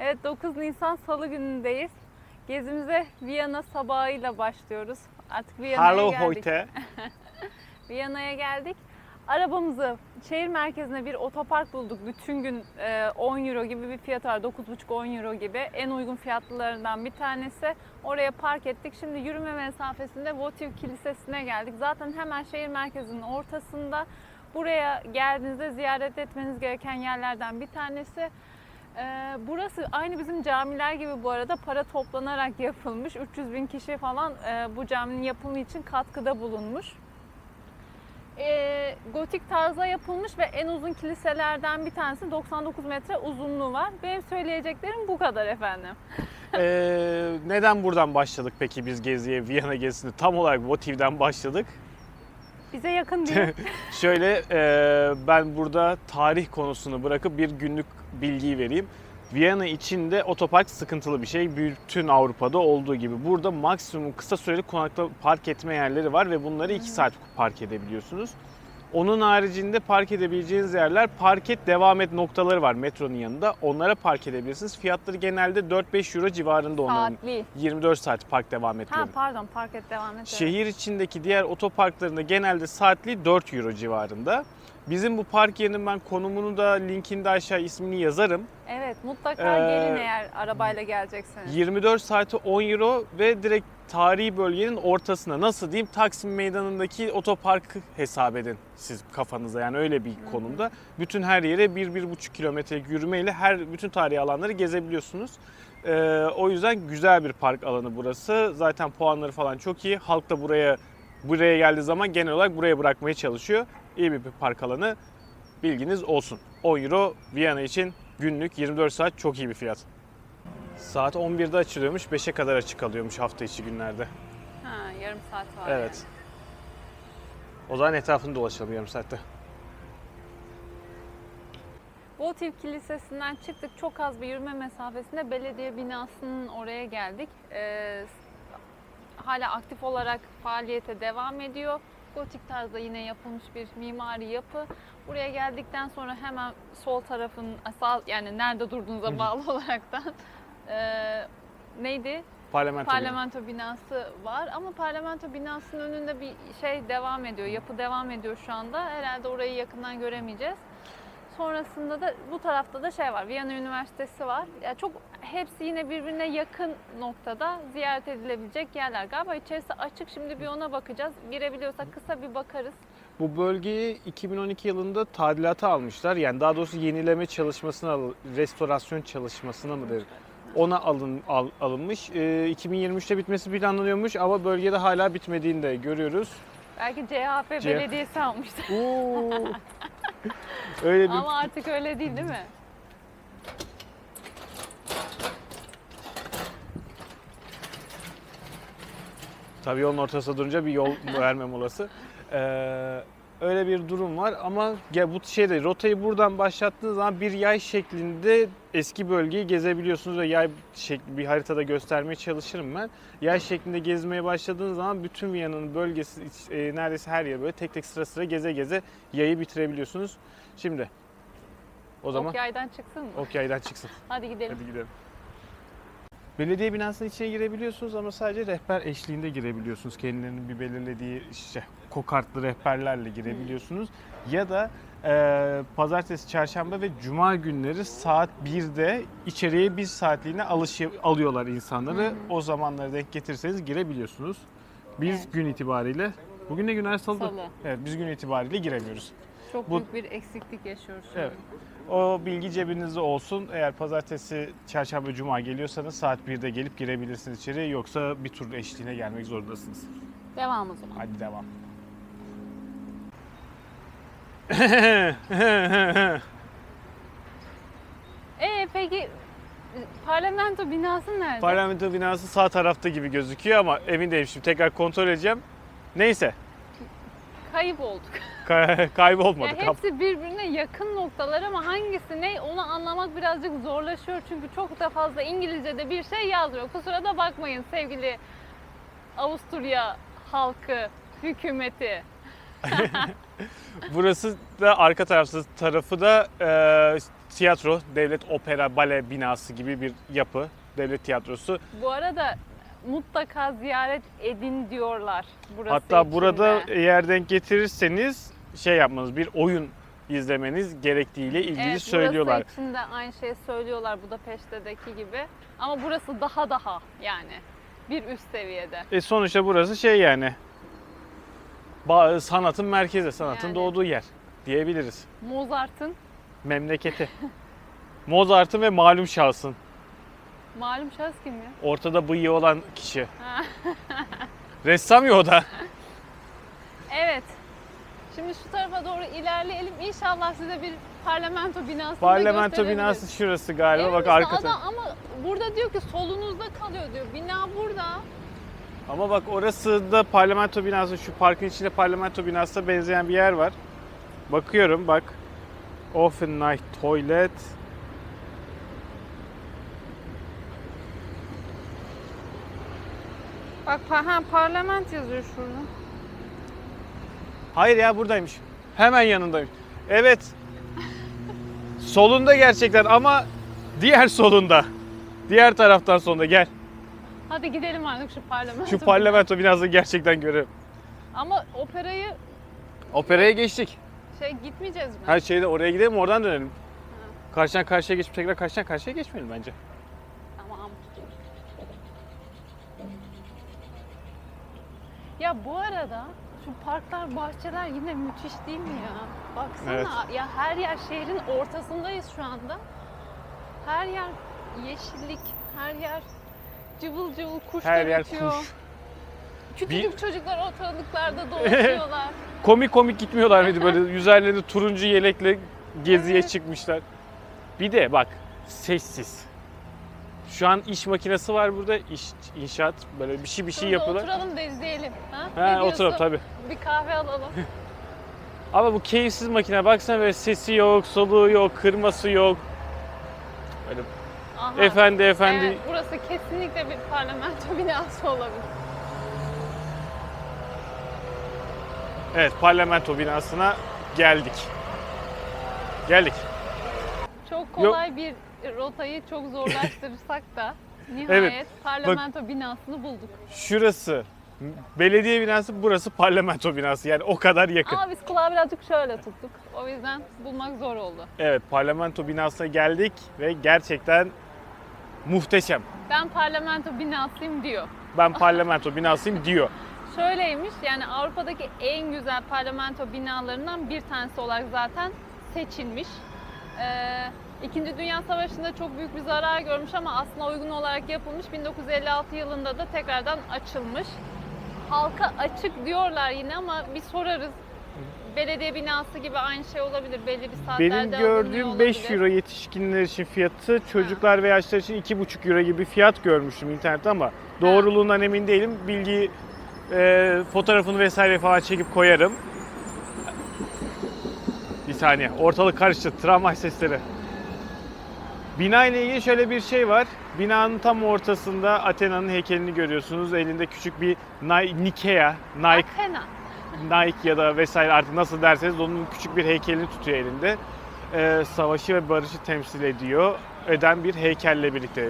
Evet, 9 Nisan Salı günündeyiz. Gezimize Viyana sabahıyla başlıyoruz. Artık Viyana'ya Hallo geldik. heute. Viyana'ya geldik. Arabamızı şehir merkezine bir otopark bulduk. Bütün gün 10 euro gibi bir fiyatı var. 9,5-10 euro gibi. En uygun fiyatlılarından bir tanesi. Oraya park ettik. Şimdi yürüme mesafesinde Votiv Kilisesi'ne geldik. Zaten hemen şehir merkezinin ortasında. Buraya geldiğinizde ziyaret etmeniz gereken yerlerden bir tanesi. Burası aynı bizim camiler gibi bu arada para toplanarak yapılmış. 300 bin kişi falan bu caminin yapımı için katkıda bulunmuş. Gotik tarzda yapılmış ve en uzun kiliselerden bir tanesi, 99 metre uzunluğu var. Benim söyleyeceklerim bu kadar efendim. Neden buradan başladık peki biz geziye, Viyana gezisine? Tam olarak Votiv'den başladık. Bize yakın değil. Şöyle ben burada tarih konusunu bırakıp bir günlük bilgiyi vereyim. Viyana içinde otopark sıkıntılı bir şey. Bütün Avrupa'da olduğu gibi. Burada maksimum kısa süreli konakta park etme yerleri var ve bunları 2 saat park edebiliyorsunuz. Onun haricinde park edebileceğiniz yerler park et devam et noktaları var metronun yanında. Onlara park edebilirsiniz. Fiyatları genelde 4-5 euro civarında onların. Saatli. 24 saat park devam etmeleri. Ha pardon, park et devam et. Şehir içindeki diğer otoparklarında genelde saatli 4 euro civarında. Bizim bu park yerinin ben konumunu da linkinde aşağı ismini yazarım. Evet, mutlaka gelin eğer arabayla gelecekseniz. 24 saati 10 euro ve direkt tarihi bölgenin ortasına, nasıl diyeyim, Taksim Meydanı'ndaki otoparkı hesap edin siz kafanıza, yani öyle bir konumda. Bütün her yere 1-1,5 kilometrelik yürümeyle bütün tarihi alanları gezebiliyorsunuz. O yüzden güzel bir park alanı burası. Zaten puanları falan çok iyi. Halk da buraya geldiği zaman genel olarak buraya bırakmaya çalışıyor. İyi bir park alanı, bilginiz olsun. 10 euro Viyana için günlük 24 saat çok iyi bir fiyat. Saat 11'de açılıyormuş, 5'e kadar açık kalıyormuş hafta içi günlerde. Ha, yarım saat var Evet. yani. O zaman etrafını dolaşalım yarım saatte. Votiv Kilisesi'nden çıktık. Çok az bir yürüme mesafesinde belediye binasının oraya geldik. Hala aktif olarak faaliyete devam ediyor. Gotik tarzda yine yapılmış bir mimari yapı. Buraya geldikten sonra hemen sol tarafın, yani nerede durduğunuza bağlı olaraktan neydi? Parlamento binası var ama parlamento binasının önünde bir şey devam ediyor, yapı devam ediyor şu anda. Herhalde orayı yakından göremeyeceğiz. Sonrasında da bu tarafta da şey var, Viyana Üniversitesi var. Yani çok hepsi yine birbirine yakın noktada ziyaret edilebilecek yerler. Galiba içerisi açık, şimdi bir ona bakacağız. Girebiliyorsak kısa bir bakarız. Bu bölgeyi 2012 yılında tadilata almışlar. Yani daha doğrusu yenileme çalışmasına, restorasyon çalışmasına mı deriz? Ona alınmış. 2023'te bitmesi planlanıyormuş ama bölgede hala bitmediğini de görüyoruz. Belki CHP belediyesi almıştır. Öyle bir... Ama artık öyle değil mi? Tabii yolun ortasında durunca bir yol verme molası. Öyle bir durum var ama ya bu rotayı buradan başlattığınız zaman bir yay şeklinde eski bölgeyi gezebiliyorsunuz ve yay şekli bir haritada göstermeye çalışırım ben. Yay şeklinde gezmeye başladığınız zaman bütün Viyana'nın bölgesi neredeyse her yer böyle tek tek sıra sıra geze geze yayı bitirebiliyorsunuz. Şimdi o zaman Ok yaydan çıksın mı? ok yaydan çıksın. Hadi gidelim. Hadi gidelim. Belediye binasının içine girebiliyorsunuz ama sadece rehber eşliğinde girebiliyorsunuz. Kendilerinin bir belirlediği kokartlı rehberlerle girebiliyorsunuz. Ya da pazartesi, çarşamba ve cuma günleri saat 1'de içeriye 1 saatliğine alıyorlar insanları. O zamanları denk getirirseniz girebiliyorsunuz. Biz gün itibariyle, bugün ne günler, Salı? Evet, biz gün itibariyle giremiyoruz. Çok büyük bir eksiklik yaşıyoruz şu Evet. O bilgi cebinizde olsun. Eğer pazartesi, çarşamba, cuma geliyorsanız saat 1'de gelip girebilirsiniz içeri. Yoksa bir tur eşliğine gelmek zorundasınız. Devam o zaman. Hadi devam. Peki parlamento binası nerede? Parlamento binası sağ tarafta gibi gözüküyor ama emin değilim, şimdi tekrar kontrol edeceğim. Neyse. Kayıp olduk. Kaybolmadık. Yani hepsi birbirine yakın noktalar ama hangisi ne onu anlamak birazcık zorlaşıyor. Çünkü çok da fazla İngilizce'de bir şey yazmıyor. Kusura da bakmayın sevgili Avusturya halkı, hükümeti. Burası da arka tarafı da tiyatro, devlet opera bale binası gibi bir yapı. Devlet tiyatrosu. Bu arada mutlaka ziyaret edin diyorlar burası Hatta için burada de. eğer denk getirirseniz şey yapmanız, bir oyun izlemeniz gerektiğiyle ilgili Evet, söylüyorlar. burası için de aynı şeyi söylüyorlar Budapeşte'deki gibi. Ama burası daha yani bir üst seviyede. Sonuçta burası şey yani sanatın merkezi, sanatın Yani. doğduğu yer diyebiliriz. Mozart'ın Memleketi. Mozart'ın ve malum şahsın. malum şahıs kim ya? Ortada bıyığı olan kişi. Ha. Ressam ya o da. Evet. Şimdi şu tarafa doğru ilerleyelim. İnşallah size bir parlamento binası Parlamento binası şurası galiba. Bak arka taraf. Ama burada diyor ki solunuzda kalıyor diyor. Bina burada. Ama bak orası da parlamento binası. Şu parkın içinde parlamento binasına benzeyen bir yer var. Bakıyorum bak. Open night toilet. Bak parlament yazıyor şurada. Hayır ya buradaymış. Hemen yanındaymış. Evet. Solunda gerçekten ama diğer solunda. Diğer taraftan solunda gel. Hadi gidelim artık şu parlamento. Şu parlamento binasını gerçekten görelim. Ama operayı Operaya geçtik. gitmeyeceğiz mi? Her şeyde oraya gidelim oradan dönelim. Karşıdan karşıya geçip tekrar karşıdan karşıya geçmeyelim bence. Tamam. Ya bu arada şu parklar, bahçeler yine müthiş değil mi ya? Baksana Evet. ya, her yer şehrin ortasındayız şu anda. Her yer yeşillik, her yer cıvıl cıvıl kuşlar Her yer ötüyor. kuş. Küçücük çocuklar ortalıklarda dolaşıyorlar. Komik komik gitmiyorlar mıydı böyle üzerlerinde turuncu yelekle geziye Evet. çıkmışlar. Bir de bak sessiz. Şu an iş makinesi var burada. İnşaat böyle bir şey Şurada yapıyorlar. oturalım da izleyelim. Ha? Ne Ha, diyorsun? oturalım tabii. Bir kahve alalım. Ama bu keyifsiz makine baksana böyle sesi yok, soluğu yok, kırması yok. Böyle Aha. efendi Evet, burası kesinlikle bir parlamento binası olabilir. Evet, parlamento binasına geldik. Geldik. Çok kolay bir rotayı çok zorlaştırırsak da nihayet parlamento binasını bulduk. Şurası belediye binası, burası parlamento binası. Yani o kadar yakın. Ama biz kulağı birazcık şöyle tuttuk. O yüzden bulmak zor oldu. Evet, parlamento binasına geldik ve gerçekten muhteşem. Ben parlamento binasıyım diyor. Ben parlamento binasıyım diyor. Şöyleymiş, yani Avrupa'daki en güzel parlamento binalarından bir tanesi olarak zaten seçilmiş. İkinci Dünya Savaşı'nda çok büyük bir zarar görmüş ama aslında uygun olarak yapılmış. 1956 yılında da tekrardan açılmış. Halka açık diyorlar yine ama bir sorarız. Belediye binası gibi aynı şey olabilir. Belli bir saatlerde Benim alınıyor gördüğüm 5 olabilir. euro yetişkinler için fiyatı, çocuklar ve yaşlılar için 2,5 euro gibi bir fiyat görmüştüm internette ama doğruluğundan emin değilim. Bilgi fotoğrafını vesaire falan çekip koyarım. Bir saniye, ortalık karıştı, tramvay sesleri. Bina ile ilgili şöyle bir şey var. Binanın tam ortasında Athena'nın heykelini görüyorsunuz. Elinde küçük bir Nike Athena. ya da vesaire artık nasıl derseniz onun küçük bir heykelini tutuyor elinde. Savaşı ve barışı temsil eden bir heykelle birlikte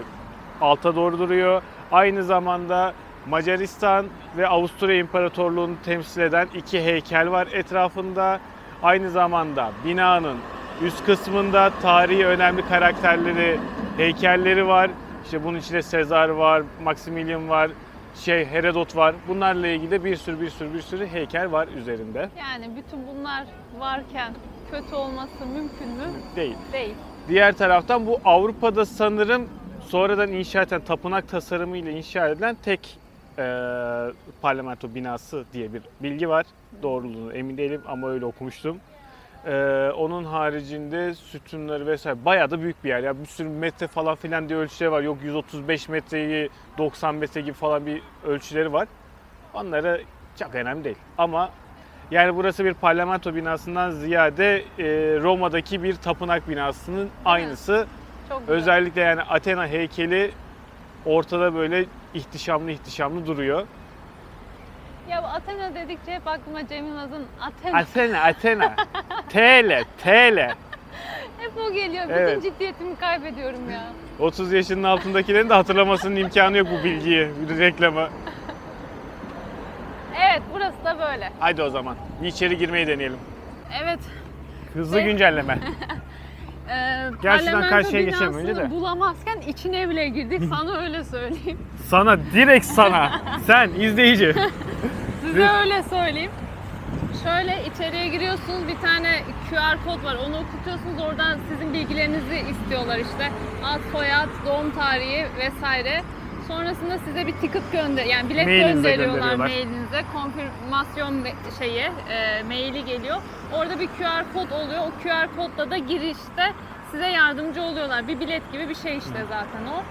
alta doğru duruyor. Aynı zamanda Macaristan ve Avusturya İmparatorluğu'nu temsil eden iki heykel var etrafında. Aynı zamanda binanın üst kısmında tarihi önemli karakterleri, heykelleri var. İşte bunun içinde Sezar var, Maximilian var, Herodot var. Bunlarla ilgili bir sürü heykel var üzerinde. Yani bütün bunlar varken kötü olması mümkün mü? Değil. Değil. Diğer taraftan bu Avrupa'da sanırım sonradan inşa edilen, tapınak tasarımıyla inşa edilen tek parlamento binası diye bir bilgi var. Doğruluğunu emin değilim ama öyle okumuştum. Onun haricinde sütunları vesaire bayağı da büyük bir yer. Ya bir sürü metre falan filan diye ölçüleri var. Yok 135 metreyi 90 metre gibi falan bir ölçüleri var. Onlara çok önemli değil. Ama yani burası bir parlamento binasından ziyade Roma'daki bir tapınak binasının aynısı. Çok güzel. Özellikle yani Athena heykeli ortada böyle ihtişamlı duruyor. Ya bu Athena dedikçe hep aklıma Cem Yılmaz'ın Athena. Athena. TL. Hep aklıma o geliyor. Evet. Bütün ciddiyetimi kaybediyorum ya. 30 yaşının altındakilerin de hatırlamasının imkanı yok bu bilgiyi, bir reklamı. Evet, burası da böyle. Haydi o zaman bir içeri girmeyi deneyelim. Evet. Hızlı güncelleme. Gerçekten Parlamento karşıya geçelim önce binasını de. bulamazken içine bile girdik. Sana öyle söyleyeyim. Sana, direkt sana. Sen izleyici. Size öyle söyleyeyim. Şöyle içeriye giriyorsunuz, bir tane QR kod var, onu okutuyorsunuz, oradan sizin bilgilerinizi istiyorlar işte. Ad, soyad, doğum tarihi vesaire. Sonrasında size bir ticket yani bilet Mailinize gönderiyorlar gönderiyorlar. mailinize. Konfirmasyon maili geliyor. Orada bir QR kod oluyor. O QR kodla da girişte size yardımcı oluyorlar. Bir bilet gibi bir şey işte zaten o.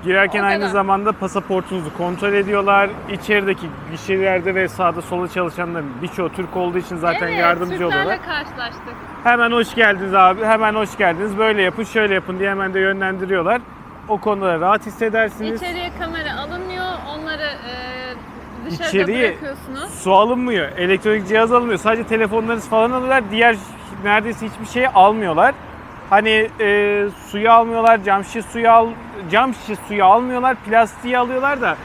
Girerken O aynı kadar. zamanda pasaportunuzu kontrol ediyorlar. İçerideki gişelerde ve sağda solda çalışanların birçoğu Türk olduğu için zaten Evet, yardımcı Türklerle oluyorlar. karşılaştık. Hemen hoş geldiniz abi, hemen hoş geldiniz. Böyle yapın, şöyle yapın diye hemen de yönlendiriyorlar. O konuda da rahat hissedersiniz. İçeriye kamera alınmıyor. Onları dışarıda İçeriye bırakıyorsunuz. su alınmıyor, elektronik cihaz alınmıyor. Sadece telefonlarınız falan alıyorlar. Diğer neredeyse hiçbir şeyi almıyorlar. Hani suyu almıyorlar, cam şişe suyu almıyorlar, plastiği alıyorlar da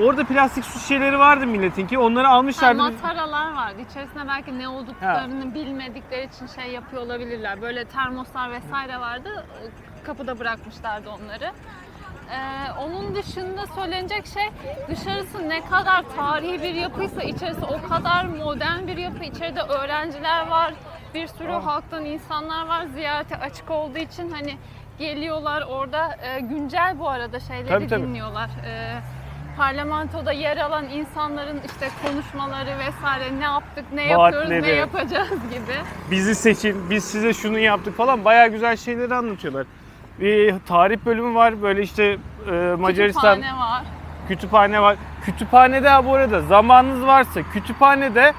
orada plastik su şişeleri vardı milletin ki onları almışlardı. Mataralar vardı. İçerisinde belki ne olduklarını bilmedikleri için şey yapıyor olabilirler. Böyle termoslar vesaire vardı. Kapıda bırakmışlardı onları. Onun dışında söylenecek şey, dışarısı ne kadar tarihi bir yapıysa içerisi o kadar modern bir yapı. İçeride öğrenciler var, bir sürü halktan insanlar var. Ziyarete açık olduğu için hani geliyorlar orada. Güncel bu arada şeyleri Tabii. dinliyorlar. Parlamentoda yer alan insanların işte konuşmaları vesaire, ne yaptık, ne yapıyoruz, ne Vaatleri. yapacağız gibi. Bizi seçin, biz size şunu yaptık falan, bayağı güzel şeyleri anlatıyorlar. Bir tarih bölümü var, böyle işte Macaristan Kütüphane var. kütüphane var. Kütüphanede bu arada zamanınız varsa kütüphanede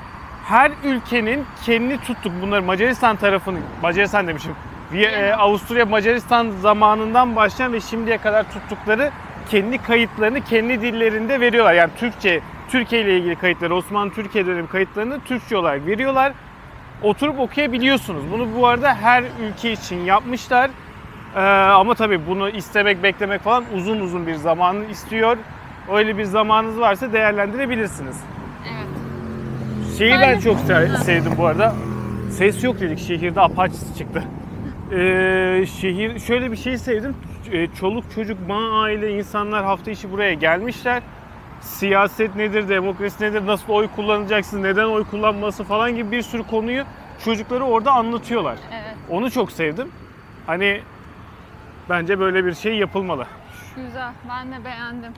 her ülkenin kendi tuttuk bunları Macaristan demişim. Avusturya Macaristan zamanından başlayan ve şimdiye kadar tuttukları kendi kayıtlarını kendi dillerinde veriyorlar. Yani Türkiye ile ilgili kayıtları, Osmanlı Türkiye dönemi kayıtlarını Türkçe olarak veriyorlar. Oturup okuyabiliyorsunuz. Bunu bu arada her ülke için yapmışlar. Ama tabii bunu istemek, beklemek falan uzun bir zamanı istiyor. Öyle bir zamanınız varsa değerlendirebilirsiniz. Evet. Şeyi ben çok sevdim bu arada. Ses yok dedik, şehirde apaçısı çıktı. Şehir, şöyle bir şey sevdim. Çoluk çocuk, aile insanlar hafta içi buraya gelmişler. Siyaset nedir, demokrasi nedir, nasıl oy kullanacaksınız, neden oy kullanması falan gibi bir sürü konuyu çocukları orada anlatıyorlar. Evet. Onu çok sevdim. Hani bence böyle bir şey yapılmalı. Güzel. Ben de beğendim.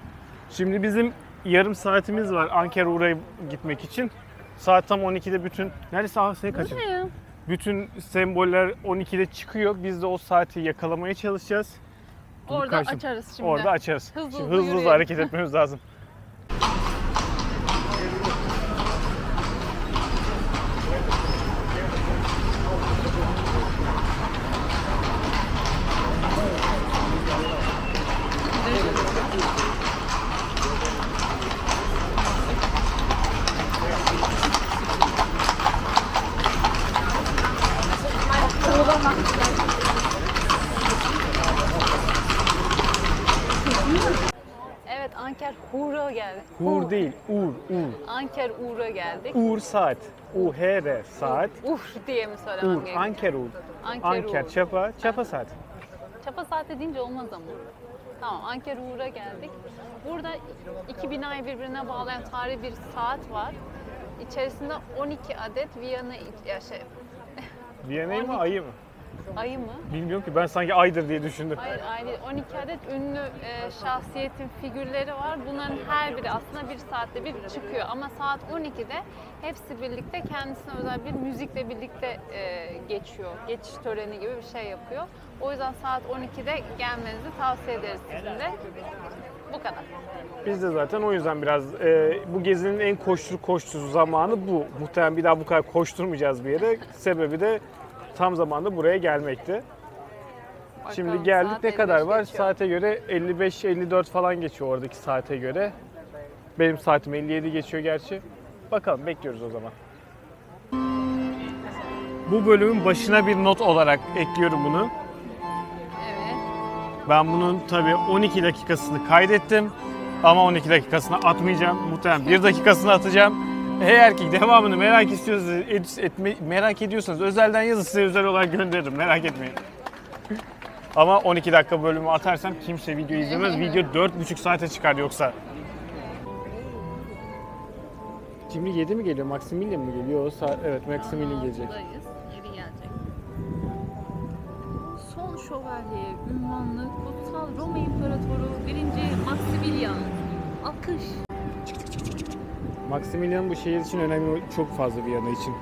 Şimdi bizim yarım saatimiz var Ankara gitmek için. Saat tam 12'de neredeyse kaçırdık. Buradayım. Bütün semboller 12'de çıkıyor. Biz de o saati yakalamaya çalışacağız. Orada açarız şimdi. Orada açarız. Hızlı Şimdi hızlı hızlı yürüyelim. hareket etmemiz lazım. Evet, Anker Hur'a geldik. Hur değil, Uğur. Anker Uğur'a geldik. Uğur saat. U-H-R saat. Uğur diye mi söylemem Uğur, gerekiyor? Anker Uğur. Anker Uğur. Çapa saat. Çapa saati deyince olmaz ama. Tamam, Anker Uğur'a geldik. Burada iki binayı birbirine bağlayan tarihi bir saat var. İçerisinde 12 adet Viyana'yı mı, 12. ayı mı? ayı mı? Bilmiyorum ki, ben sanki aydır diye düşündüm. Hayır, aynı 12 adet ünlü şahsiyetin figürleri var. Bunların her biri aslında bir saatte bir çıkıyor. Ama saat 12'de hepsi birlikte kendisine özel bir müzikle birlikte geçiyor. Geçiş töreni gibi bir şey yapıyor. O yüzden saat 12'de gelmenizi tavsiye ederiz sizin de. Bu kadar. Biz de zaten o yüzden biraz bu gezinin en koştur zamanı bu. Muhtemelen bir daha bu kadar koşturmayacağız bir yere. Sebebi de tam zamanda buraya gelmekti. Şimdi Bakalım, geldik, saat ne kadar 55 var? geçiyor. Saate göre 55-54 falan geçiyor oradaki saate göre. Benim saatim 57 geçiyor gerçi. Bakalım, bekliyoruz o zaman. Bu bölümün başına bir not olarak ekliyorum bunu. Evet. Ben bunun tabii 12 dakikasını kaydettim. Ama 12 dakikasını atmayacağım. Muhtemelen 1 dakikasını atacağım. Eğer ki devamını merak ediyorsanız özelden yazın, size özel olarak gönderirim. Merak etmeyin. Ama 12 dakika bölümü atarsam kimse video izlemez. Video 4,5 saate çıkar yoksa. Şimdi 7 mi geliyor? Maximilian mı geliyor? Evet, Maximilian gelecek. Buradayız. Yeri gelecek. Son şövalye, ünvanlı, kutsal Roma İmparatoru 1. Maximilian. Alkış. Maximilian bu şehir için önemli, çok fazla Viyana için.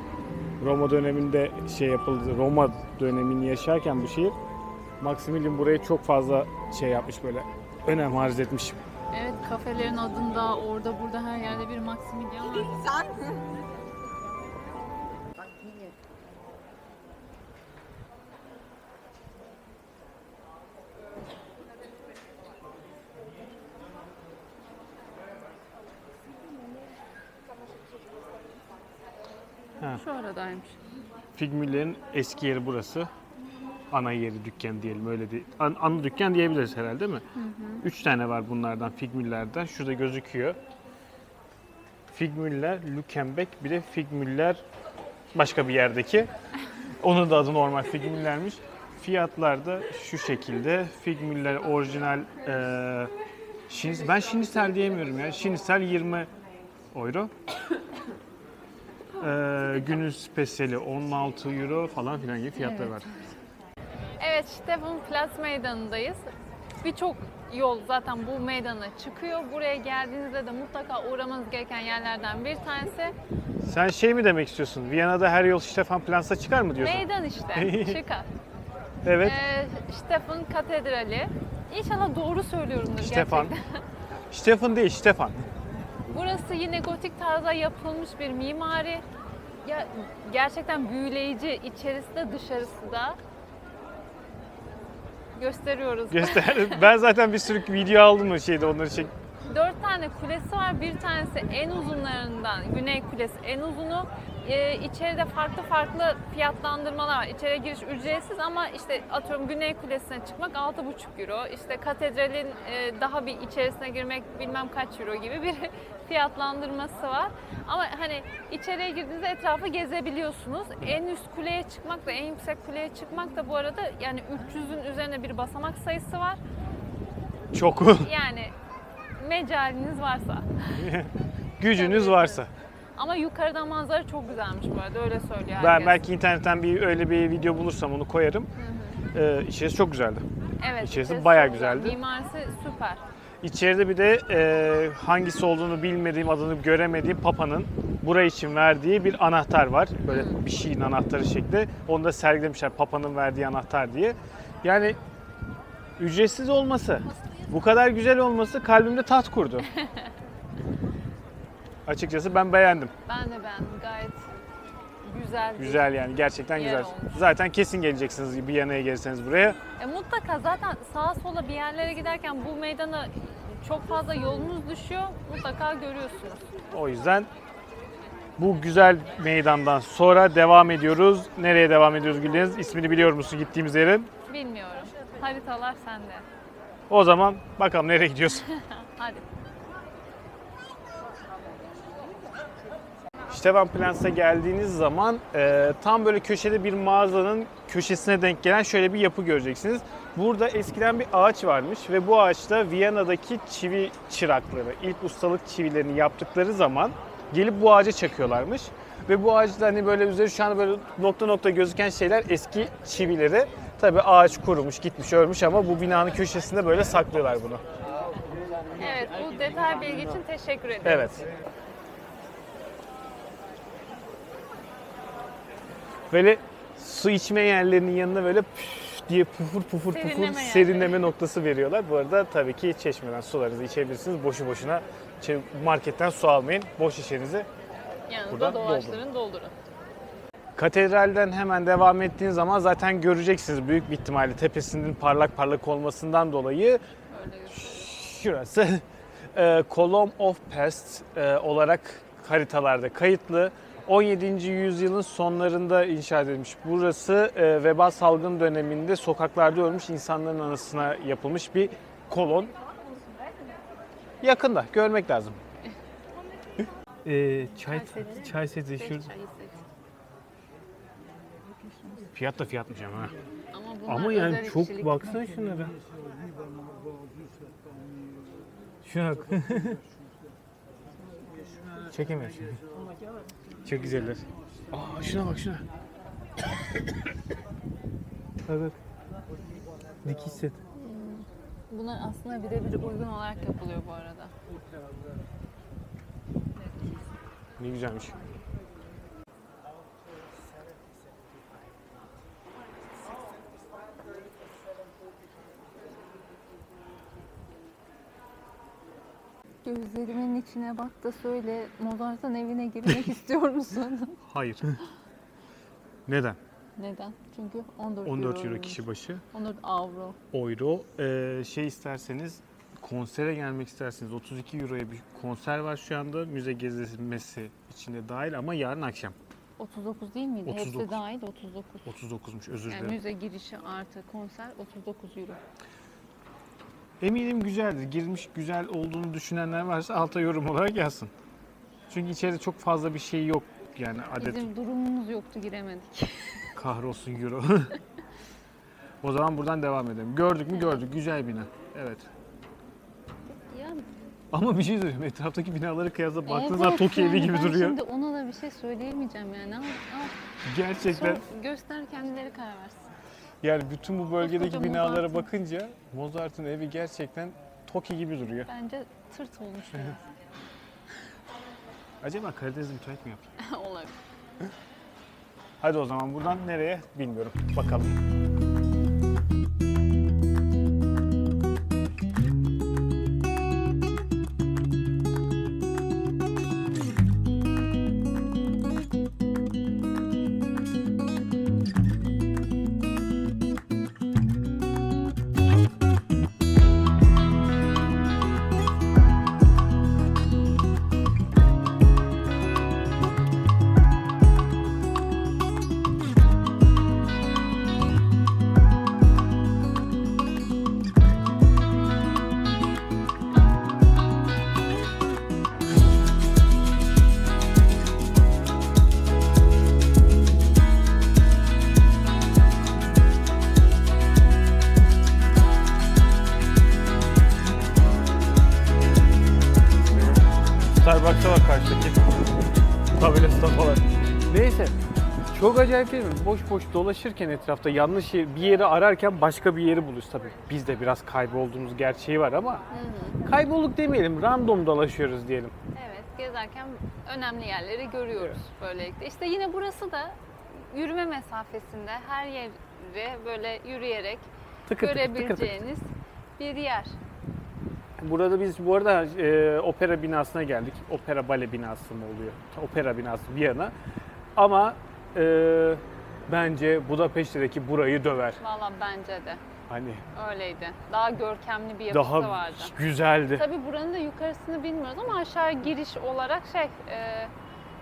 Roma döneminde şey yapıldı. Roma dönemini yaşarken bu şehir, Maximilian buraya çok fazla şey yapmış, böyle önem arz etmiş. Evet, kafelerin adında orada burada her yerde bir Maximilian var. Şu aradaymış. Figmüller'in eski yeri burası. Ana yeri, dükkan diyelim, öyle değil. Ana dükkan diyebiliriz herhalde, değil mi? 3 tane var bunlardan, Figmüller'den. Şurada gözüküyor. Figmüller, Lückenbeck, bir de Figmüller başka bir yerdeki. Onun da adı normal Figmüller'miş. Fiyatlar da şu şekilde. Figmüller orijinal, ben Şinisel diyemiyorum ya. Şinisel 20 euro. Günün spesiyeli 16 euro falan filan gibi fiyatlar var. Evet, Stephansplatz meydanındayız. Birçok yol zaten bu meydana çıkıyor. Buraya geldiğinizde de mutlaka uğramanız gereken yerlerden bir tanesi. Sen şey mi demek istiyorsun? Viyana'da her yol Stephanplatz'a çıkar mı diyorsun? Meydan işte, çıkar. Evet. Stephan Katedrali. İnşallah doğru söylüyorumdur Stefan. gerçekten. Stefan değil, Stefan. Burası yine gotik tarzda yapılmış bir mimari. Ya gerçekten büyüleyici, içerisi de dışarısı da. Gösteriyoruz. Göster. Ben zaten bir sürü video aldım o şeyde, onları çek. 4 tane kulesi var. Bir tanesi en uzunlarından. Güney Kulesi en uzunu. İçeride farklı farklı fiyatlandırmalar var. İçeriye giriş ücretsiz ama işte atıyorum Güney Kulesi'ne çıkmak 6,5 euro. İşte katedralin daha bir içerisine girmek bilmem kaç euro gibi bir fiyatlandırması var. Ama hani içeriye girdiğinizde etrafı gezebiliyorsunuz. En üst kuleye çıkmak da en yüksek kuleye çıkmak da bu arada yani 300'ün üzerine bir basamak sayısı var. Çok. Yani mecaliniz varsa. Gücünüz varsa. Ama yukarıdan manzara çok güzelmiş bu arada, öyle söylüyor Ben herkes. belki internetten öyle bir video bulursam onu koyarım. İçerisi çok güzeldi. Evet, İçerisi bayağı çok güzel. güzeldi. Mimarisi süper. İçeride bir de hangisi olduğunu bilmediğim, adını göremediğim Papa'nın buraya için verdiği bir anahtar var. Böyle bir şeyin anahtarı şeklinde. Onu da sergilemişler, Papa'nın verdiği anahtar diye. Yani ücretsiz olması, bu kadar güzel olması kalbimde tat kurdu. Açıkçası ben beğendim. Ben de beğendim, gayet güzel. Güzel yani, gerçekten yer güzel. olmuş. Zaten kesin geleceksiniz Viyana'ya gelirseniz buraya. Mutlaka zaten sağa sola bir yerlere giderken bu meydana çok fazla yolunuz düşüyor. Mutlaka görüyorsunuz. O yüzden bu güzel meydandan sonra devam ediyoruz. Nereye devam ediyoruz Güldeniz? İsmini biliyor musun gittiğimiz yerin? Bilmiyorum. Haritalar sende. O zaman bakalım nereye gidiyoruz. Hadi. Stephanplatz'a geldiğiniz zaman tam böyle köşede bir mağazanın köşesine denk gelen şöyle bir yapı göreceksiniz. Burada eskiden bir ağaç varmış ve bu ağaçta Viyana'daki çivi çırakları, ilk ustalık çivilerini yaptıkları zaman gelip bu ağaca çakıyorlarmış. Ve bu ağaçta hani böyle üzeri şu anda böyle nokta nokta gözüken şeyler eski çivileri. Tabii ağaç kurumuş, gitmiş, ölmüş ama bu binanın köşesinde böyle saklıyorlar bunu. Evet, bu detay bilgi için teşekkür ederim. Evet. Böyle su içme yerlerinin yanına böyle püf diye pufur pufur Serinleme yerleri. serinleme noktası veriyorlar. Bu arada tabii ki çeşmeden sularınızı içebilirsiniz. Boşu boşuna marketten su almayın. Boş şişenizi Yanında buradan dolaştırın, doldurun. Katedralden hemen devam ettiğiniz zaman zaten göreceksiniz büyük bir ihtimalle tepesinin parlak parlak olmasından dolayı Öyle şurası Column of Pest olarak haritalarda kayıtlı. 17. yüzyılın sonlarında inşa edilmiş. Burası veba salgın döneminde sokaklarda ölmüş insanların anısına yapılmış bir kolon. Yakında görmek lazım. Çay seti şurada. Fiyat da fiyatmış ama. Ama yani çok baksana şunlara. Şuna bak. Çekemiyorum şimdi. Çok güzeller. Aa şuna bak şuna. Evet. Dikiş set. Bunlar aslında birebir uygun olarak yapılıyor bu arada. Ne güzelmiş. Gözlerimin içine bak da söyle, Mozart'ın evine girmek istiyor musun? Hayır. Neden? Neden? Çünkü 14 14 euro euroymuş. kişi başı. 14 avro. Euro. Şey isterseniz, konsere gelmek isterseniz 32 euroya bir konser var şu anda. Müze gezilmesi içinde dahil ama yarın akşam. 39 değil miydi? 39. Hepsi dahil 39. 39'muş, özür Yani dilerim. müze girişi artı konser 39 euro. Eminim güzeldir. Girmiş güzel olduğunu düşünenler varsa alta yorum olarak yazsın. Çünkü içeride çok fazla bir şey yok. Yani adet Bizim durumumuz yoktu, giremedik. kahrolsun euro. O zaman buradan devam edelim. Gördük mü gördük. Güzel bina. Evet. Yani Ama bir şey söyleyeyim. Etraftaki binaları kıyasla baktığınız zaman Tokyo evi gibi ben duruyor. şimdi ona da bir şey söyleyemeyeceğim yani. Al, Gerçekten. göster, kendileri karar versin. Yani bütün bu bölgedeki Koskoca binalara Mozart'ın. bakınca Mozart'ın evi gerçekten Tokyo gibi duruyor. Bence tırt olmuş biraz. Acaba Karadeniz'de müteahhit mi yaptı? Olabilir. Hadi o zaman buradan nereye bilmiyorum. Bakalım. Starbucks'a bak karşıdaki tabelası falan. Neyse. Çok acayip değil mi? Boş boş dolaşırken etrafta yanlış bir yeri ararken başka bir yeri buluyoruz tabii. Biz de biraz kaybolduğumuz gerçeği var ama kaybolduk demeyelim, random dolaşıyoruz diyelim. Evet, gezerken önemli yerleri görüyoruz böylelikle. İşte yine burası da yürüme mesafesinde her yeri böyle yürüyerek Tıkır tıkır tıkır tıkır. görebileceğiniz bir yer. Burada biz bu arada opera binasına geldik. Opera bale binası mı oluyor? Opera binası Viyana. Ama bence Budapeşte'deki burayı döver. Valla bence de Hani öyleydi. Daha görkemli bir yapısı daha vardı. güzeldi. Tabii buranın da yukarısını bilmiyoruz ama aşağı giriş olarak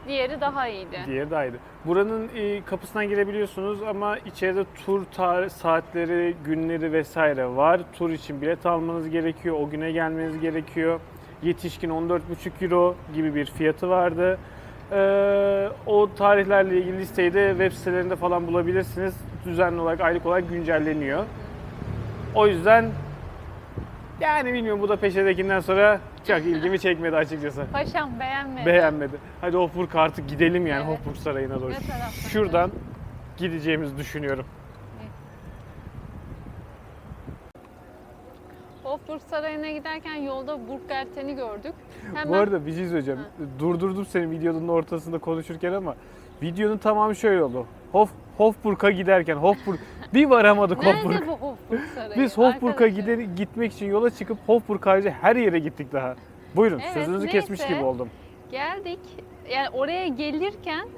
diğeri daha iyiydi. Diğeri de ayrı. Buranın kapısından girebiliyorsunuz ama içeride tur saatleri, günleri vesaire var. Tur için bilet almanız gerekiyor. O güne gelmeniz gerekiyor. Yetişkin 14,5 euro gibi bir fiyatı vardı. O tarihlerle ilgili listeyi de web sitelerinde falan bulabilirsiniz. Düzenli olarak, aylık olarak güncelleniyor. O yüzden yani bilmiyorum, Budapeşte'dekinden sonra çok ilgimi çekmedi açıkçası. Paşam beğenmedi. Beğenmedi. Hadi Hofburg artık gidelim yani, Evet. Hofburg Sarayı'na doğru. Ne taraftan? Şuradan gideceğimizi düşünüyorum. Hofburg Sarayı'na giderken yolda Burggarten'i gördük. Hemen Bu arada bir şey söyleyeceğim. Durdurdum seni videonun ortasında konuşurken ama videonun tamamı şöyle oldu. Hofburg'a giderken Hofburg bir varamadık Hofburg. nerede bu Hofburg Sarayı? Biz Hofburg'a Arkadaşlar, gitmek için yola çıkıp Hofburg harici her yere gittik daha. Buyurun, Evet, sözünüzü neyse. kesmiş gibi oldum. geldik. Yani oraya gelirken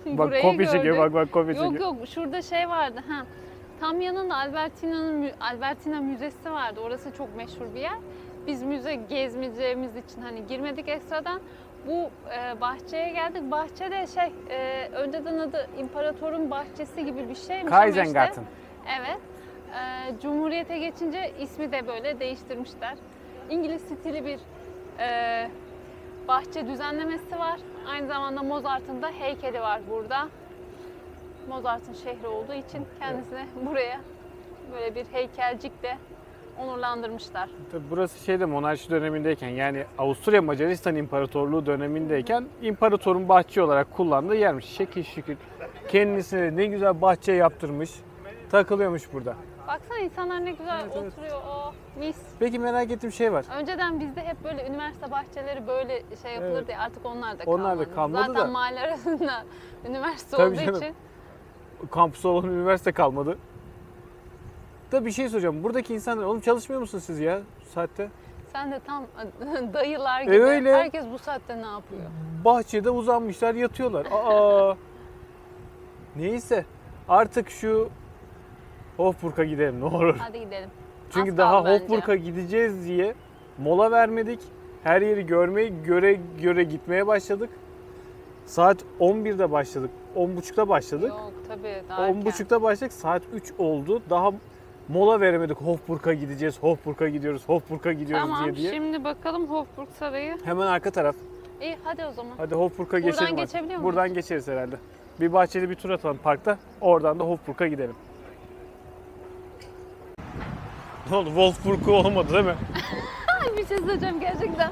Bak burayı kopya gördük. çekiyor, bak kopya çekiyor. Yok şurada şey vardı. Tam yanında Albertina Müzesi vardı. Orası çok meşhur bir yer. Biz müze gezmeyeceğimiz için hani girmedik ekstradan. Bu bahçeye geldik. Bahçede önceden adı İmparatorun Bahçesi gibi bir şeymiş ama işte. Kaisengarten. Evet. Cumhuriyete geçince ismi de böyle değiştirmişler. İngiliz stili bir bahçe düzenlemesi var. Aynı zamanda Mozart'ın da heykeli var burada. Mozart'ın şehri olduğu için kendisine buraya böyle bir heykelcikle onurlandırmışlar. Tabii burası monarşi dönemindeyken, yani Avusturya Macaristan İmparatorluğu dönemindeyken imparatorun bahçe olarak kullandığı yermiş. Şekil şükür kendisine ne güzel bahçe yaptırmış. Takılıyormuş burada. Baksana insanlar ne güzel Evet. oturuyor. Oh, mis. Peki merak ettiğim şey var. Önceden bizde hep böyle üniversite bahçeleri böyle yapılırdı Evet. ya, artık onlar da kalmadı. Onlar da kalmadı Zaten da. mahalle arasında üniversite Tabii olduğu canım. için. Kampüsü olan üniversite kalmadı. Da bir şey soracağım. Buradaki insanlar, oğlum çalışmıyor musunuz siz ya bu saatte? Sen de tam dayılar gibi. Öyle. Herkes bu saatte ne yapıyor? Bahçede uzanmışlar, yatıyorlar. Aa. Neyse. Artık şu Hofburg'a gidelim ne olur. Hadi gidelim. Çünkü Az daha kaldı bence. Hofburg'a gideceğiz diye mola vermedik. Her yeri görmeye göre gitmeye başladık. Saat 11'de başladık. 10.30'da başladık. Yok tabii daha erken. 10.30'da başladık. Saat 3 oldu. Daha mola veremedik. Hofburg'a gideceğiz. Hofburg'a gidiyoruz. Hofburg'a gidiyoruz Tamam, diye. şimdi bakalım Hofburg Sarayı. Hemen arka taraf. İyi hadi o zaman. Hadi Hofburg'a Buradan geçelim. geçebiliyor muyuz? Buradan geçeriz herhalde. Bir bahçeli bir tur atalım parkta. Oradan da Hofburg'a gidelim. Ne oldu? Wolfburg'u olmadı değil mi? Bir şey söyleyeceğim gerçekten.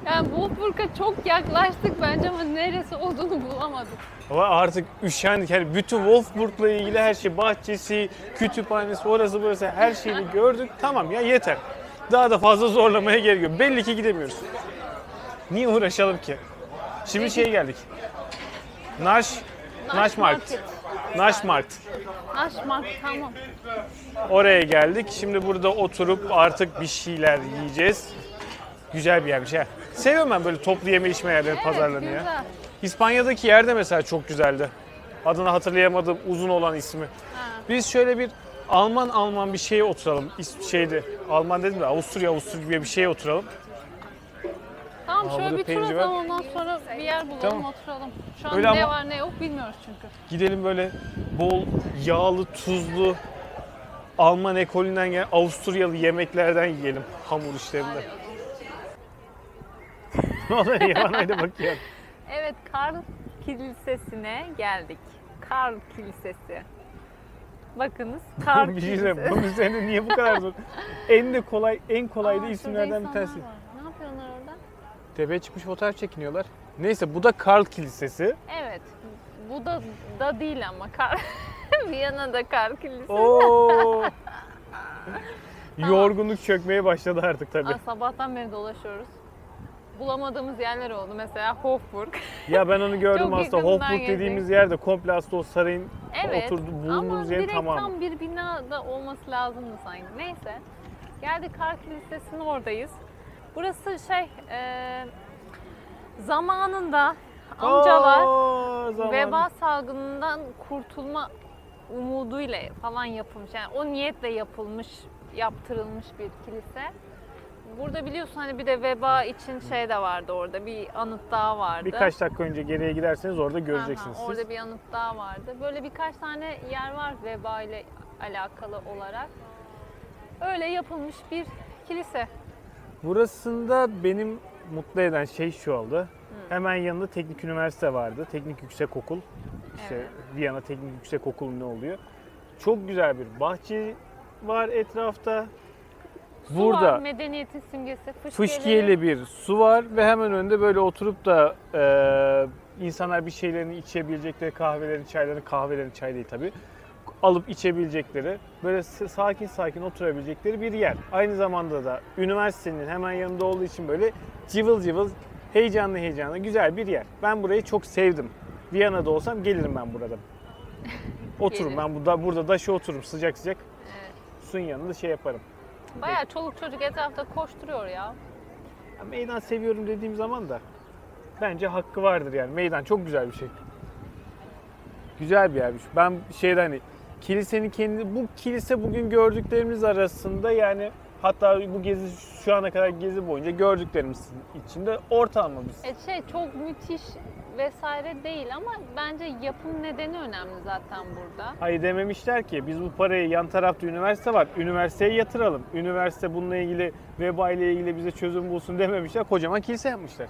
Yani Wolfburg'a çok yaklaştık bence ama neresi olduğunu bulamadık. Ama artık üşendik. Yani bütün Wolfburg'la ilgili her şey, bahçesi, kütüphanesi, orası burası her şeyi gördük. Tamam ya, yeter. Daha da fazla zorlamaya gerek yok. Belli ki gidemiyoruz. Niye uğraşalım ki? Şimdi geldik. Naschmarkt. Naschmarkt. Naschmarkt, tamam. Oraya geldik. Şimdi burada oturup artık bir şeyler yiyeceğiz. Güzel bir yermiş ha. Seviyorum ben böyle toplu yeme içme yerleri, pazarlarını ya. Güzel. İspanya'daki yer de mesela çok güzeldi. Adını hatırlayamadım, uzun olan ismi. Ha. Biz şöyle bir Alman bir şeye oturalım. Alman dedim de Avusturya gibi bir şeye oturalım. Tamam Aa, şöyle burada bir tur peynir var. atalım, ondan sonra bir yer bulalım, Tamam. oturalım. Şu an Öyle ne ama- var ne yok bilmiyoruz çünkü. Gidelim böyle bol yağlı, tuzlu Alman ekolünden gelen Avusturyalı yemeklerden yiyelim hamur işlerinde. Ne oluyor ya, bana öyle bakıyor. Evet, Karl Kilisesi'ne geldik. Karl Kilisesi. Bakınız Karl Bir şey Kilisesi. söyleyeyim, bunun üzerinde niye bu kadar zor? En kolay da Aa, isimlerden şurada bir tanesi. insanlar var. Ne yapıyorlar orada? Tepeye çıkmış fotoğraf çekiniyorlar. Neyse, bu da Karl Kilisesi. Evet. Bu da değil ama Karl. Viyana'da Karl Kilisesi. Oo. Yorgunluk çökmeye başladı artık tabii. Sabahtan beri dolaşıyoruz. Bulamadığımız yerler oldu. Mesela Hofburg. Ya ben onu gördüm Çok aslında. yakından Hofburg gezdik. dediğimiz yerde komple aslında o sarayın Evet. bulunduğumuz Ama yerin direkt tamamı. tam bir binada olması lazımdı sanki. Neyse. Geldik Karl Kilisesi'nin oradayız. Burası zamanında amcalar Zaman. veba salgınından kurtulma umuduyla falan yapılmış. Yani o niyetle yaptırılmış bir kilise. Burada biliyorsun hani bir de veba için de vardı orada. Bir anıt daha vardı. Birkaç dakika önce geriye giderseniz orada göreceksiniz Aha, siz. orada bir anıt daha vardı. Böyle birkaç tane yer var veba ile alakalı olarak. Öyle yapılmış bir kilise. Burasında benim mutlu eden şey şu oldu. Hemen yanında teknik üniversite vardı. Teknik yüksekokul. İşte Evet. Viyana Teknik Yüksekokulu ne oluyor? Çok güzel bir bahçe var etrafta. Su Burada var, medeniyetin simgesi. fışkiyeli bir su var ve hemen önünde böyle oturup da insanlar bir şeylerini içebilecekleri, kahvelerini, çay değil tabii, alıp içebilecekleri, böyle sakin sakin oturabilecekleri bir yer. Aynı zamanda da üniversitenin hemen yanında olduğu için böyle cıvıl cıvıl, heyecanlı güzel bir yer. Ben burayı çok sevdim. Viyana'da olsam gelirim ben burada. Otururum ben burada daşı otururum sıcak. Evet. Suyun yanında yaparım. Bayağı çoluk çocuk etrafta koşturuyor ya. Ya meydan seviyorum dediğim zaman da bence hakkı vardır yani. Meydan çok güzel bir şey. Güzel bir yermiş. Ben kilisenin bu kilise bugün gördüklerimiz arasında yani Hatta bu gezi, şu ana kadar gezi boyunca gördüklerimiz içinde ortalama biz. Çok müthiş vesaire değil ama bence yapım nedeni önemli zaten burada. Hayır, dememişler ki biz bu parayı, yan tarafta üniversite var, üniversiteye yatıralım. Üniversite bununla ilgili, veba ile ilgili bize çözüm bulsun dememişler. Kocaman kilise yapmışlar.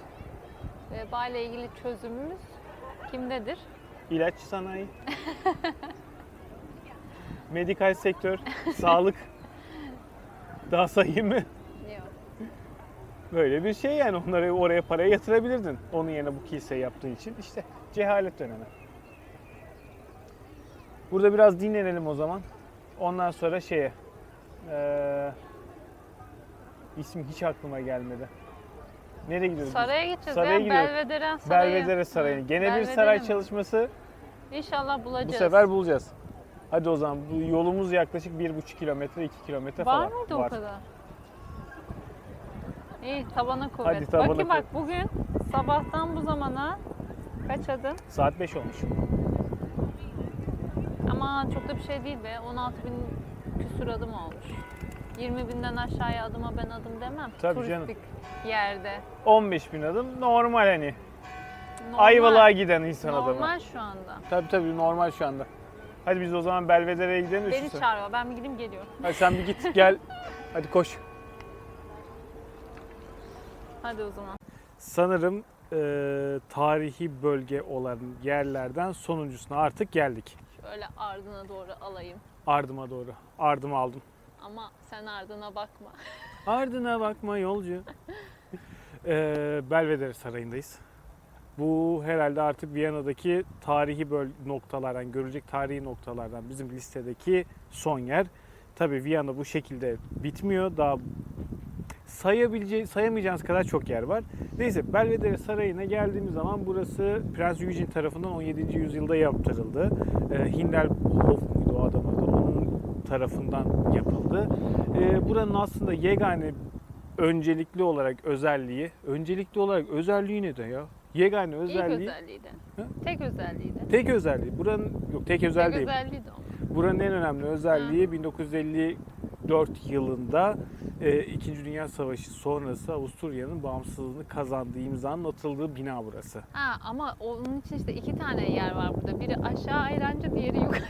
Veba ile ilgili çözümümüz kimdedir? İlaç sanayi, medikal sektör, sağlık. Daha sayayım mı? Yok. Böyle bir şey yani, onları oraya paraya yatırabilirdin. Onun yerine bu kiliseyi yaptığın için işte cehalet dönemi. Burada biraz dinlenelim o zaman. Ondan sonra ismi hiç aklıma gelmedi. Nereye gidiyoruz? Saraya gideceğiz Saraya ya. gidiyoruz. Belvedere Sarayı. Belvedere Sarayı. Gene bir Belvedere saray mi? çalışması İnşallah bulacağız. bu sefer bulacağız. Hadi o zaman, bu yolumuz yaklaşık 1,5 kilometre, 2 kilometre falan. Var mıydı o kadar? İyi, tabana kuvvet. Hadi tabana Bakayım bak, kuvvet. bugün sabahtan bu zamana kaç adım? Saat 5 olmuş. Ama çok da bir şey değil be. 16.000 küsur adım olmuş. 20.000'den aşağıya adıma ben adım demem. Tabii Turistik yerde. 15.000 adım normal hani. Normal, Ayvalık'a giden insan adamı. normal şu anda. Tabii normal şu anda. Hadi biz o zaman Belvedere'ye gidelim de Beni şu- çağırıyor. Ben bir gideyim, geliyorum. Hadi sen bir git gel. Hadi koş. Hadi o zaman. Sanırım tarihi bölge olan yerlerden sonuncusuna artık geldik. Şöyle ardına doğru alayım. Ardıma doğru. Ardımı aldım. Ama sen ardına bakma. Ardına bakma yolcu. Belvedere Sarayı'ndayız. Bu herhalde artık Viyana'daki tarihi noktalardan, görülecek tarihi noktalardan bizim listedeki son yer. Tabii Viyana bu şekilde bitmiyor. Daha sayamayacağınız kadar çok yer var. Neyse, Belvedere Sarayı'na geldiğimiz zaman burası Prens Eugene tarafından 17. yüzyılda yaptırıldı. Hindelhof muydu o adam adı? Onun tarafından yapıldı. Buranın aslında yegane öncelikli olarak özelliği ne de ya? Yegane İlk özelliği, özelliğiydi. Ha? Tek özelliğiydi. tek özelliği. Buranın yok, tek özelliği Tek değil. özelliğiydi o. Buranın en önemli özelliği 1954 yılında İkinci Dünya Savaşı sonrası Avusturya'nın bağımsızlığını kazandığı, imzanın atıldığı bina burası. Ha, ama onun için işte 2 tane yer var burada. Biri aşağı ayrancı, diğeri yukarı.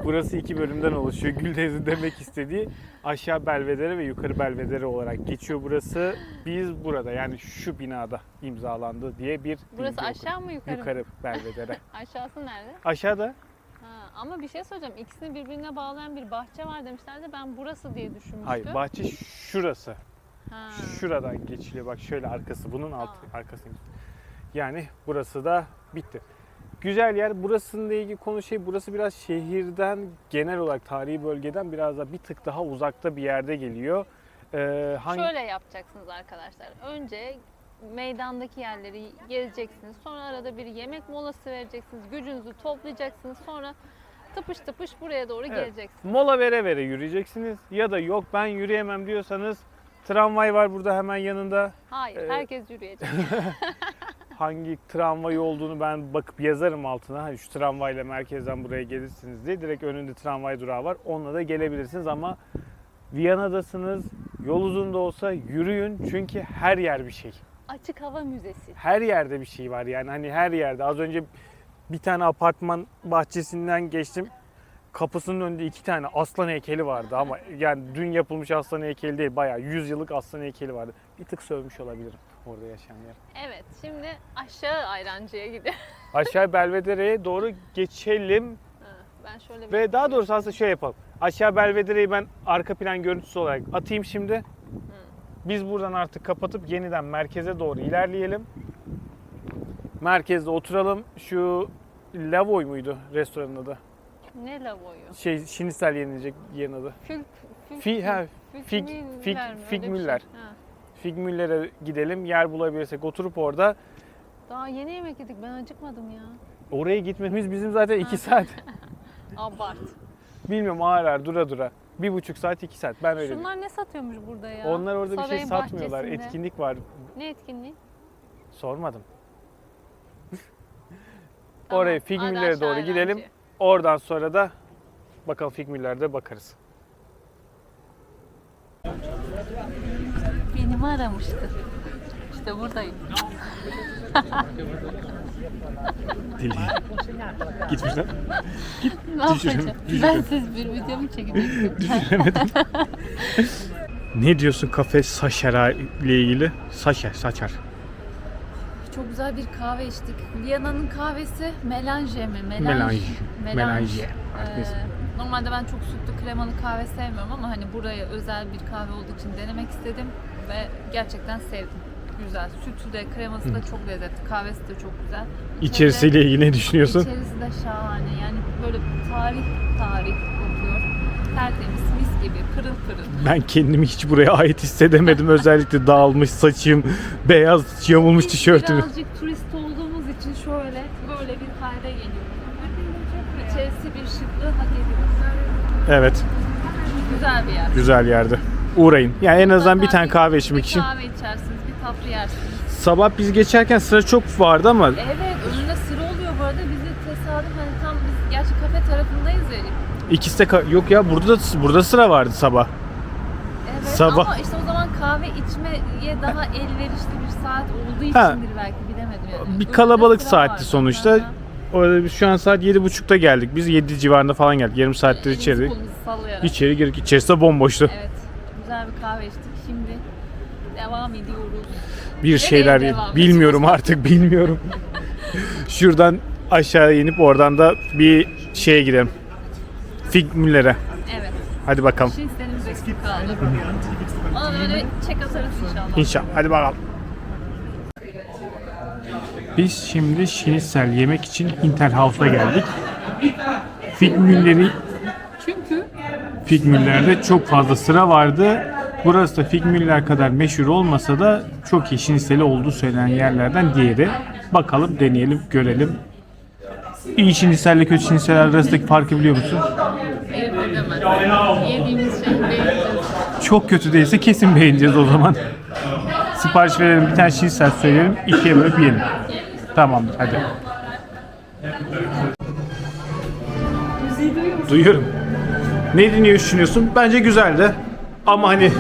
Burası 2 bölümden oluşuyor. Güldeniz'in demek istediği aşağı Belvedere ve yukarı Belvedere olarak geçiyor burası. Biz burada, yani şu binada imzalandı diye bir Burası bilgi aşağı okudum. mı yukarı mı? Yukarı Belvedere. Aşağısı nerede? Aşağıda Ha, ama bir şey söyleyeceğim. İkisini birbirine bağlayan bir bahçe var demişlerdi. Ben burası diye düşünmüştüm. hayır, bahçe şurası. Ha. Şuradan geçiliyor. Bak şöyle arkası, bunun Tamam. arkası. Yani burası da bitti. Güzel yer. Burasıyla ilgili konu burası biraz şehirden, genel olarak tarihi bölgeden biraz da bir tık daha uzakta bir yerde geliyor. Şöyle yapacaksınız arkadaşlar. Önce meydandaki yerleri gezeceksiniz. Sonra arada bir yemek molası vereceksiniz. Gücünüzü toplayacaksınız. Sonra tıpış tıpış buraya doğru Evet. geleceksiniz. Mola vere vere yürüyeceksiniz. Ya da yok ben yürüyemem diyorsanız tramvay var burada hemen yanında. Hayır, herkes yürüyecek. Hangi tramvay olduğunu ben bakıp yazarım altına. Hani şu tramvayla merkezden buraya gelirsiniz diye. Direkt önünde tramvay durağı var. Onunla da gelebilirsiniz ama Viyana'dasınız. Yol uzun da olsa yürüyün. Çünkü her yer bir şey. Açık hava müzesi. Her yerde bir şey var yani. Hani her yerde. Az önce bir tane apartman bahçesinden geçtim. Kapısının önünde 2 tane aslan heykeli vardı ama yani dün yapılmış aslan heykeli değil. Bayağı 100 yıllık aslan heykeli vardı. Bir tık sövmüş olabilirim orada yaşayanlar. Evet, şimdi aşağı ayrancıya gidiyorum. Aşağı Belvedere'ye doğru geçelim. Ben şöyle bir Ve daha doğrusu aslında şöyle yapalım. Aşağı Belvedere'yi ben arka plan görüntüsü olarak atayım şimdi. Biz buradan artık kapatıp yeniden merkeze doğru ilerleyelim. Merkezde oturalım. Şu Lavoy muydu restoranın adı? Ne lavoyu? Şinisel yenilecek yerin adı. Figmüller. Figmüller'e gidelim. Yer bulabilirsek oturup orada. Daha yeni yemek yedik. Ben acıkmadım ya. Oraya gitmemiz bizim zaten 2 saat. Abart. Bilmiyorum, ağır dura dura. 1,5 saat 2 saat. Ben öyle Şunlar ne satıyormuş burada ya? Onlar orada bir şey Sarayın satmıyorlar. bahçesinde. Etkinlik var. Ne etkinliği? Sormadım. Tamam, Oraya hadi Figmüller'e aşağı doğru gidelim. ayrancıya. Oradan sonra da bakalım Figmüller'de bakarız. Beni mi aramıştı? İşte buradayım. Deli. Gitmişler. Ne yapacağım? Ben siz bir video mu çekeceksiniz? Düşüremedim. Ne diyorsun kafe Sacher'a ile ilgili? Sacher. Çok güzel bir kahve içtik. Viyana'nın kahvesi melange mi? Melange. Normalde ben çok sütlü kremalı kahve sevmiyorum ama hani buraya özel bir kahve olduğu için denemek istedim ve gerçekten sevdim. Güzel. Sütü de kreması da çok lezzetli. Kahvesi de çok güzel. İçerisiyle ilgili ne düşünüyorsun? İçerisi de şahane. Yani böyle tarih kokuyor. Tertemiz, mis gibi, pırıl pırıl. Ben kendimi hiç buraya ait hissedemedim. Özellikle dağılmış saçım, beyaz yamulmuş tişörtüm. Birazcık turist olduğumuz için şöyle böyle bir hale geliyor. İçerisi bir şıklığı hak ediyor. Evet, Güzel bir yer. güzel yerde. Uğrayın. Yani en azından bir tane kahve içmek Bir için. kahve içersiniz, bir tatlı yersiniz. Sabah biz geçerken sıra çok vardı ama Evet, önünde sıra oluyor bu arada. Bizi tesadüfen tam biz gerçi kafe tarafındayız ya. ikisi de yok ya burada sıra vardı sabah. Evet Sabah. ama işte o zaman kahve içmeye daha elverişli bir saat olduğu içindir Ha. belki bilemedim yani. Bir Önünde kalabalık sıra saatti vardı. sonuçta. Aha. Orada biz şu an saat 7.30'da geldik. Biz 7 civarında falan geldik. Yarım saattir Elimizi içeri. kolumuzu sallayarak. İçeri girdik. İçerisi de bomboştu. Evet. Güzel bir kahve içtik. Şimdi devam ediyoruz. Bir şeyler devam bilmiyorum artık bilmiyorum. Şuradan aşağı inip oradan da bir şeye gidelim. Fig Müller'e. Evet. Hadi bakalım. Şinslerimiz eksik kaldı. Ona da böyle çek atarız inşallah. İnşallah. Hadi bakalım. Biz şimdi şinisel yemek için Hinterhof'a geldik. Fig Müller'i Çünkü Fig Müller'de çok fazla sıra vardı. Burası da Fig Müller kadar meşhur olmasa da çok iyi şiniseli olduğu söylenen yerlerden diğeri. Bakalım, deneyelim, görelim. İyi şiniselle kötü şiniseller arasındaki farkı biliyor musun? ayırt edemez. Yediğimiz şeyi beğeneceğiz. Çok kötü değilse kesin beğeneceğiz o zaman. Sipariş verelim, bir tane şinisel söyleyelim, ikiye bölüp yiyelim. Tamamdır, hadi. Duyuyorum. Ne düşünüyorsun? Bence güzeldi. Ama hani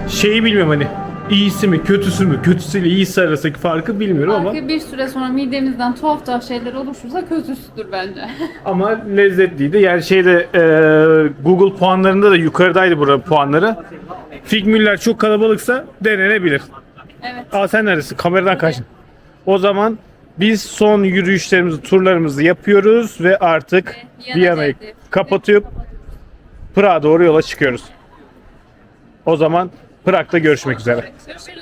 şeyi bilmiyorum, hani iyisi mi kötüsü mü, kötüsüyle iyisi arasındaki farkı bilmiyorum ama Belki bir süre sonra midemizden tuhaf şeyler oluşursa kötüsüdür bence. ama lezzetliydi. Yani şeyde Google puanlarında da yukarıdaydı burada puanları. Fig Müller çok kalabalıksa denenebilir. Evet. Aa, sen neredesin? Kameradan kaçtın. O zaman biz son yürüyüşlerimizi, turlarımızı yapıyoruz ve artık Viyana'yı kapatıp Prag'a doğru yola çıkıyoruz. O zaman Prag'da görüşmek üzere. Görüşürüz.